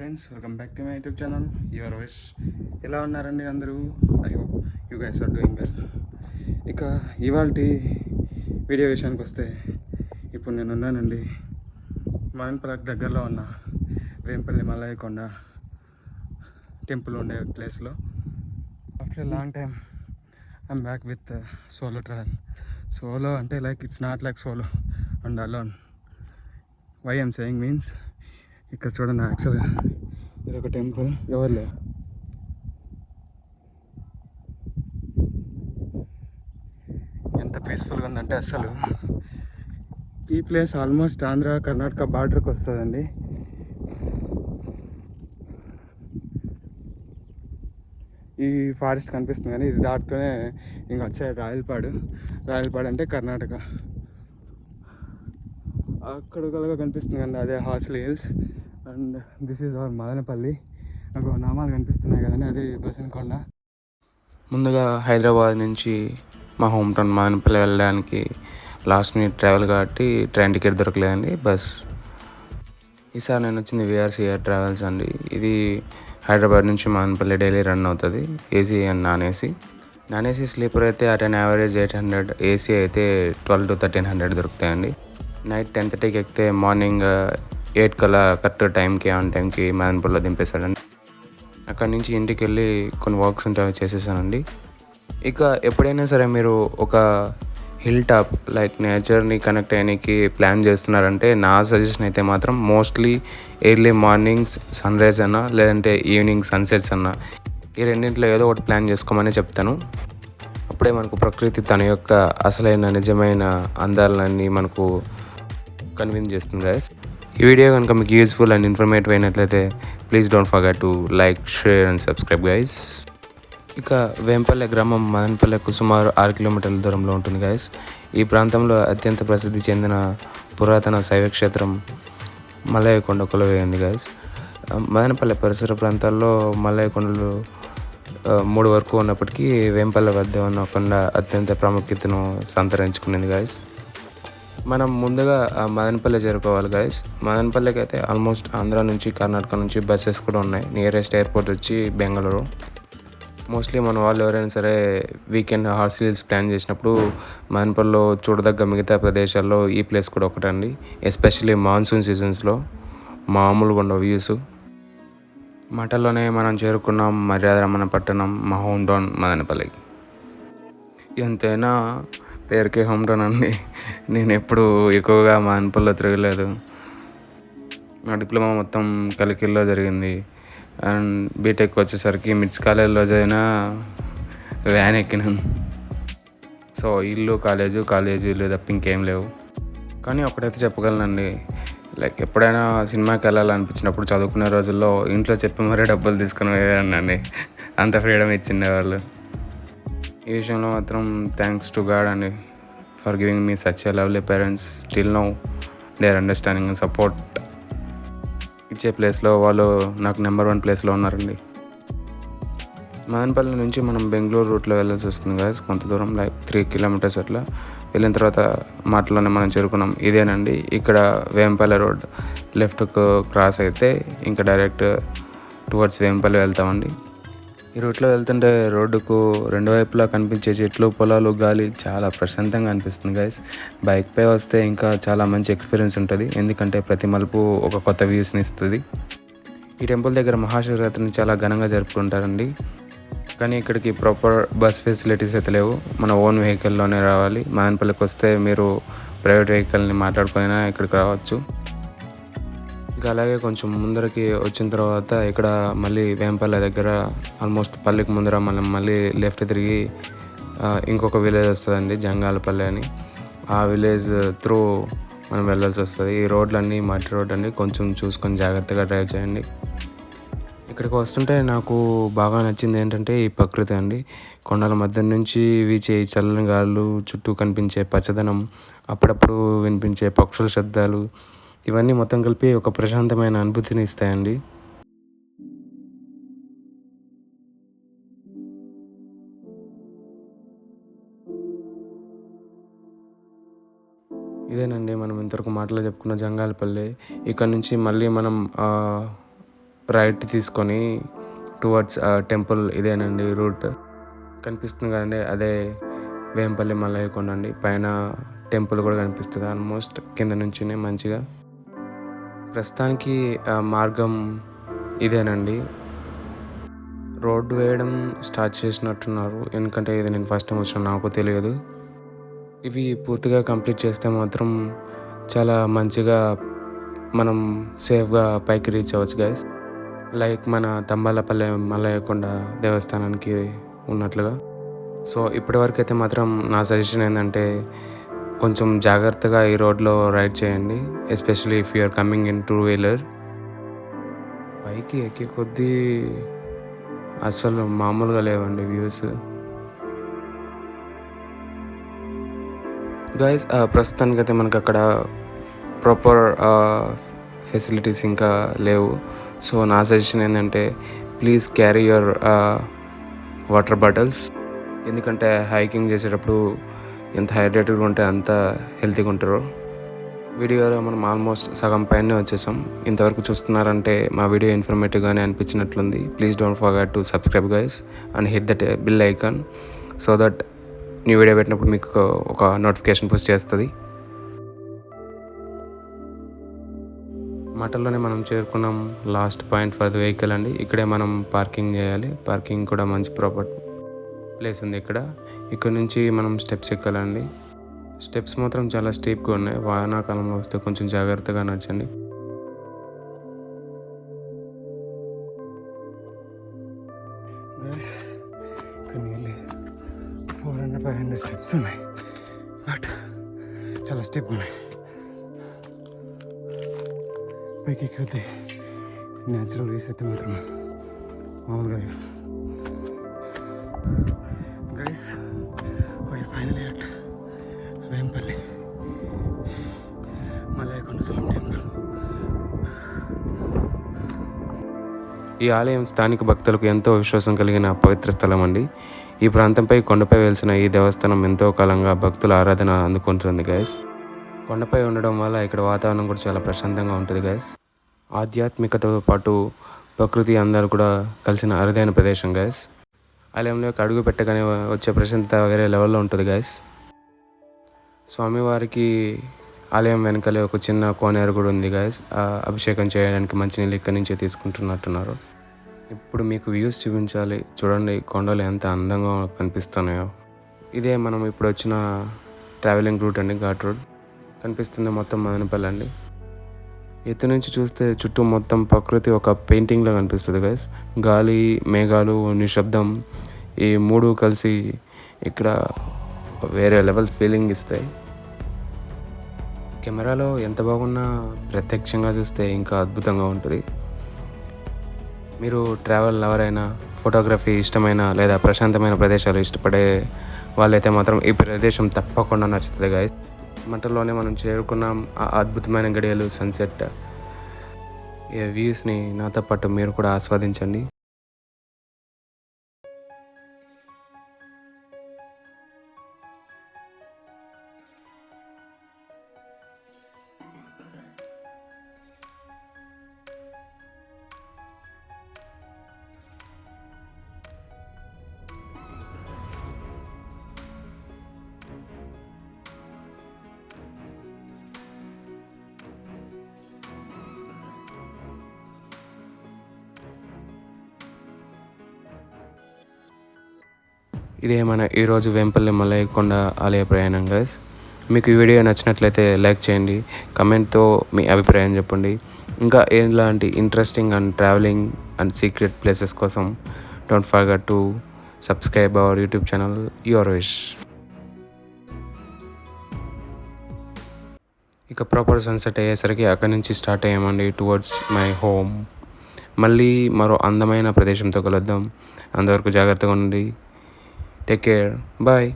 Friends, welcome back to my YouTube channel your voice. ఎలా ఉన్నారండి అందరూ? I hope you guys are doing well. ఇక ఇవాళ video విషయానికి వస్తే, ఇప్పుడు నేను ఉన్నానండి మదనపల్లికి దగ్గరలో ఉన్న వేంపల్లి మల్లయ్య కొండ టెంపుల్ ఉండే ప్లేస్లో. After long time I'm back with solo travel. Solo అంటే like it's not like solo and alone. Why I'm saying means, ఇక్కడ చూడండి, యాక్చువల్గా ఇది ఒక టెంపుల్. ఎవరు లేరు, ఎంత పీస్ఫుల్గా ఉందంటే అస్సలు. ఈ ప్లేస్ ఆల్మోస్ట్ ఆంధ్ర కర్ణాటక బార్డర్కి వస్తుందండి. ఈ ఫారెస్ట్ కనిపిస్తుంది కానీ ఇది దాటుతూనే ఇంకా వచ్చే రాయలపాడు అంటే కర్ణాటక. అక్కడ కలగా కనిపిస్తుంది కానీ అదే Horsley hills. And this is our Madanapalle. నాకు నామాలు కనిపిస్తున్నాయి కదండి, అదే బసవనకొండ. ముందుగా హైదరాబాద్ నుంచి మా హోమ్ టౌన్ మదనపల్లి వెళ్ళడానికి లాస్ట్ మినిట్ ట్రావెల్ కాబట్టి ట్రైన్ టికెట్ దొరకలేదండి. బస్ ఈసారి నేను వచ్చింది విఆర్సీఆర్ ట్రావెల్స్ అండి. ఇది హైదరాబాద్ నుంచి మదనపల్లి డైలీ రన్ అవుతుంది, AC and non AC sleeper అయితే అట్ అండ్ యావరేజ్ 800, ఏసీ అయితే 12 to 1300 దొరుకుతాయండి. నైట్ 10:30కి ఎక్కితే మార్నింగ్ 8 కల్లా కరెక్ట్ టైంకి ఆన్ టైంకి మదనపల్లిలో దింపేశాడండి. అక్కడి నుంచి ఇంటికి వెళ్ళి కొన్ని వర్క్స్ ఉంటే అవి చేసేసానండి. ఇక ఎప్పుడైనా సరే మీరు ఒక హిల్ టాప్ లైక్ నేచర్ని కనెక్ట్ అయ్యడానికి ప్లాన్ చేస్తున్నారంటే నా సజెషన్ అయితే మాత్రం mostly early mornings sunrise అన్నా లేదంటే ఈవినింగ్ సన్సెట్స్ అన్నా, ఈ రెండింటిలో ఏదో ఒకటి ప్లాన్ చేసుకోమని చెప్తాను. అప్పుడే మనకు ప్రకృతి తన యొక్క అసలైన నిజమైన అందాలన్నీ మనకు కన్విన్స్ చేస్తుంది గైస్. ఈ వీడియో కనుక మీకు యూస్ఫుల్ అండ్ ఇన్ఫర్మేటివ్ అయినట్లయితే please don't forget to like, share and subscribe guys. ఇక వేంపల్లె గ్రామం మదనపల్లెకు సుమారు 6 కిలోమీటర్ల దూరంలో ఉంటుంది గైస్. ఈ ప్రాంతంలో అత్యంత ప్రసిద్ధి చెందిన పురాతన శైవ క్షేత్రం మల్లయ్య కొండ కొలువై ఉంది గైస్. మదనపల్లె పరిసర ప్రాంతాల్లో మల్లయ్య కొండలు 3 వరకు ఉన్నప్పటికీ వేంపల్లె వద్ద ఉన్న కొండ అత్యంత ప్రాముఖ్యతను సంతరించుకునేది గైస్. మనం ముందుగా మదనపల్లి చేరుకోవాలి గైస్. మదనపల్లికి అయితే ఆల్మోస్ట్ ఆంధ్ర నుంచి కర్ణాటక నుంచి బస్సెస్ కూడా ఉన్నాయి. నియరెస్ట్ ఎయిర్పోర్ట్ వచ్చి బెంగళూరు. మోస్ట్లీ మన వాళ్ళు ఎవరైనా సరే వీకెండ్ హార్స్లీ హిల్స్ ప్లాన్ చేసినప్పుడు మదనపల్లిలో చూడదగ్గ మిగతా ప్రదేశాల్లో ఈ ప్లేస్ కూడా ఒకటండి. ఎస్పెషల్లీ మాన్సూన్ సీజన్స్లో మామూలుగా ఉండవు వ్యూస్. మాటల్లోనే మనం చేరుకున్నాం మర్యాద రమణ పట్టణం, మా హోమ్ టౌన్ మదనపల్లి. ఎంతైనా పేరుకే హోమ్ టౌన్ అండి. నేను ఎప్పుడు ఎక్కువగా మదనపల్లిలో తిరగలేదు. నా డిప్లొమా మొత్తం కలికిరిలో జరిగింది. అండ్ బీటెక్ వచ్చేసరికి మిడ్స్ కాలేజ్లో చదివిన వ్యాన్ ఎక్కినాను. సో ఇల్లు కాలేజీ తప్ప ఇంకేం లేవు. కానీ ఒకటైతే చెప్పగలనండి, లైక్ ఎప్పుడైనా సినిమాకి వెళ్ళాలనిపించినప్పుడు చదువుకునే రోజుల్లో ఇంట్లో చెప్పి మరీ డబ్బులు తీసుకుని పోయేదాన్ని. అంత ఫ్రీడమ్ ఇచ్చిండే వాళ్ళు. ఈ విషయంలో మాత్రం థ్యాంక్స్ టు గాడ్ అండి for giving me such a lovely parents. Still now they are understanding and support ఇచ్చే ప్లేస్లో వాళ్ళు నాకు నెంబర్ 1 ప్లేస్లో ఉన్నారండి. మదనపల్లి నుంచి మనం బెంగళూరు రూట్లో వెళ్ళాల్సి వస్తుంది గాయస్. కొంత దూరం లైక్ 3 kilometers అట్లా వెళ్ళిన తర్వాత మాటలోనే మనం చేరుకున్నాం. ఇదేనండి, ఇక్కడ వేంపల్లి రోడ్ లెఫ్ట్కు క్రాస్ అయితే ఇంకా డైరెక్ట్ టువర్డ్స్ వేంపల్లి వెళ్తామండి. ఈ రూట్లో వెళ్తుంటే రోడ్డుకు 2 వైపులా కనిపించే చెట్లు, పొలాలు, గాలి చాలా ప్రశాంతంగా అనిపిస్తుంది గైస్. బైక్పై వస్తే ఇంకా చాలా మంచి ఎక్స్పీరియన్స్ ఉంటుంది, ఎందుకంటే ప్రతి మలుపు ఒక కొత్త వ్యూస్ని ఇస్తుంది. ఈ టెంపుల్ దగ్గర మహాశివరాత్రిని చాలా ఘనంగా జరుపుకుంటారండి. కానీ ఇక్కడికి ప్రాపర్ బస్ ఫెసిలిటీస్ అయితే లేవు, మన ఓన్ వెహికల్లోనే రావాలి. మదనపల్లికి వస్తే మీరు ప్రైవేట్ వెహికల్ని మాట్లాడుకునే ఇక్కడికి రావచ్చు. ఇంకా అలాగే కొంచెం ముందరకి వచ్చిన తర్వాత ఇక్కడ మళ్ళీ వేంపల్లె దగ్గర ఆల్మోస్ట్ పల్లికి ముందర మనం మళ్ళీ లెఫ్ట్ తిరిగి ఇంకొక విలేజ్ వస్తుందండి, జంగాలపల్లి అని. ఆ విలేజ్ త్రూ మనం వెళ్ళాల్సి వస్తుంది. ఈ రోడ్లన్నీ మట్టి రోడ్ అండి, కొంచెం చూసుకొని జాగ్రత్తగా డ్రైవ్ చేయండి. ఇక్కడికి వస్తుంటే నాకు బాగా నచ్చింది ఏంటంటే ఈ ప్రకృతి అండి. కొండల మధ్య నుంచి వీచే చల్లని గాలులు, చుట్టూ కనిపించే పచ్చదనం, అప్పుడప్పుడు వినిపించే పక్షుల శబ్దాలు, ఇవన్నీ మొత్తం కలిపి ఒక ప్రశాంతమైన అనుభూతిని ఇస్తాయండి. ఇదేనండి మనం ఇంతవరకు మాటలో చెప్పుకున్న జంగాలపల్లి. ఇక్కడ నుంచి మళ్ళీ మనం రైట్ తీసుకొని టువర్డ్స్ టెంపుల్ ఇదేనండి రూట్ కనిపిస్తుంది కదండి, అదే వేంపల్లి మల్లయ్య కొండ అండి. పైన టెంపుల్ కూడా కనిపిస్తుంది ఆల్మోస్ట్ కింద నుంచి మంచిగా. ప్రస్తుతానికి మార్గం ఇదేనండి. రోడ్డు వేయడం స్టార్ట్ చేసినట్టున్నారు, ఎందుకంటే ఇది నేను ఫస్ట్ టైం వచ్చిన, నాకు తెలియదు. ఇవి పూర్తిగా కంప్లీట్ చేస్తే మాత్రం చాలా మంచిగా మనం సేఫ్గా పైకి రీచ్ అవ్వచ్చు గైస్. లైక్ మన తంబాలపల్లె మల్లయ్య కొండ దేవస్థానానికి ఉన్నట్లుగా. సో ఇప్పటివరకు అయితే మాత్రం నా సజెషన్ ఏంటంటే కొంచెం జాగ్రత్తగా ఈ రోడ్లో రైడ్ చేయండి, especially if you're coming in 2-wheeler. పైకి ఎక్కే కొద్దీ అసలు మామూలుగా లేవండి వ్యూస్ గైస్. ప్రస్తుతానికైతే మనకు అక్కడ ప్రాపర్ ఫెసిలిటీస్ ఇంకా లేవు. సో నా సజెషన్ ఏంటంటే please carry your water bottles, ఎందుకంటే హైకింగ్ చేసేటప్పుడు ఎంత హైడ్రేటెడ్గా ఉంటే అంత హెల్తీగా ఉంటారు. వీడియోలో మనం ఆల్మోస్ట్ సగం పైనే వచ్చేసాం. ఇంతవరకు చూస్తున్నారంటే మా వీడియో ఇన్ఫర్మేటివ్గానే అనిపించినట్లుంది. Please don't forget to subscribe guys and hit that bell icon so that new video పెట్టినప్పుడు మీకు ఒక నోటిఫికేషన్ పుష్ చేస్తుంది. మాటల్లోనే మనం చేరుకున్నాం last point for the vehicle అండి. ఇక్కడే మనం పార్కింగ్ చేయాలి. పార్కింగ్ కూడా మంచి ప్రాపర్ ప్లేస్ ఉంది ఇక్కడ నుంచి మనం స్టెప్స్ ఎక్కాలండి. స్టెప్స్ మాత్రం చాలా స్టీప్గా ఉన్నాయి. వానాకాలంలో వస్తే కొంచెం జాగ్రత్తగా నడచండి. ఇక్కడ నియర్లీ 400-500 స్టెప్స్ ఉన్నాయి, బట్ చాలా స్టెప్ ఉన్నాయి. పైకి ఎక్కితే న్యాచురల్ వేస్ అయితే మాత్రం మామూలుగా. Guys we're finally at Vempalli Mallayya Konda Swami temple. ఈ ఆలయం స్థానిక భక్తులకు ఎంతో విశ్వాసం కలిగిన పవిత్ర స్థలం అండి. ఈ ప్రాంతంపై కొండపై వెలిసిన ఈ దేవస్థానం ఎంతో కాలంగా భక్తుల ఆరాధన అందుకుంటుంది గైస్. కొండపై ఉండడం వల్ల ఇక్కడ వాతావరణం కూడా చాలా ప్రశాంతంగా ఉంటుంది గైస్. ఆధ్యాత్మికతతో పాటు ప్రకృతి అందాలు కూడా కలిసిన అరుదైన ప్రదేశం గైస్. ఆలయంలోకి అడుగు పెట్టగానే వచ్చే ప్రశాంతత వేరే లెవెల్లో ఉంటుంది గైస్. స్వామివారికి ఆలయం వెనకాలే ఒక చిన్న కోనేరు కూడా ఉంది గైస్. అభిషేకం చేయడానికి మంచినీళ్ళు ఇక్కడి నుంచే తీసుకుంటున్నట్టున్నారు. ఇప్పుడు మీకు వ్యూస్ చూపించాలి, చూడండి కొండలు ఎంత అందంగా కనిపిస్తున్నాయో. ఇదే మనం ఇప్పుడు వచ్చిన ట్రావెలింగ్ రూట్ అండి, ఘాట్ రోడ్. కనిపిస్తుంది మొత్తం మదనపల్లి అండి. ఎత్తు నుంచి చూస్తే చుట్టూ మొత్తం ప్రకృతి ఒక పెయింటింగ్లో కనిపిస్తుంది గైస్. గాలి, మేఘాలు, నిశ్శబ్దం ఈ మూడు కలిసి ఇక్కడ వేరే లెవెల్ ఫీలింగ్ ఇస్తాయి. కెమెరాలో ఎంత బాగున్నా ప్రత్యక్షంగా చూస్తే ఇంకా అద్భుతంగా ఉంటుంది. మీరు ట్రావెల్ ఎవరైనా, ఫోటోగ్రఫీ ఇష్టమైన లేదా ప్రశాంతమైన ప్రదేశాలు ఇష్టపడే వాళ్ళైతే మాత్రం ఈ ప్రదేశం తప్పకుండా నచ్చుతుంది గైస్. మంటల్లోనే మనం చేరుకున్నాం. ఆ అద్భుతమైన గడియలు, సన్సెట్, ఈ వ్యూస్ని నాతో పాటు మీరు కూడా ఆస్వాదించండి. ఇదే మన ఈరోజు వేంపల్లి మల్లయ్య కొండ ఆలయ ప్రయాణం గైస్. మీకు ఈ వీడియో నచ్చినట్లయితే లైక్ చేయండి, కమెంట్తో మీ అభిప్రాయం చెప్పండి. ఇంకా ఎలాంటి interesting and travelling and secret places కోసం don't forget to subscribe our YouTube channel your wish. ఇక ప్రాపర్ సన్సెట్ అయ్యేసరికి అక్కడి నుంచి స్టార్ట్ అయ్యామండి టువర్డ్స్ మై హోమ్. మళ్ళీ మరో అందమైన ప్రదేశంతో కలుద్దాం. అంతవరకు జాగ్రత్తగా ఉండండి. Take care. Bye.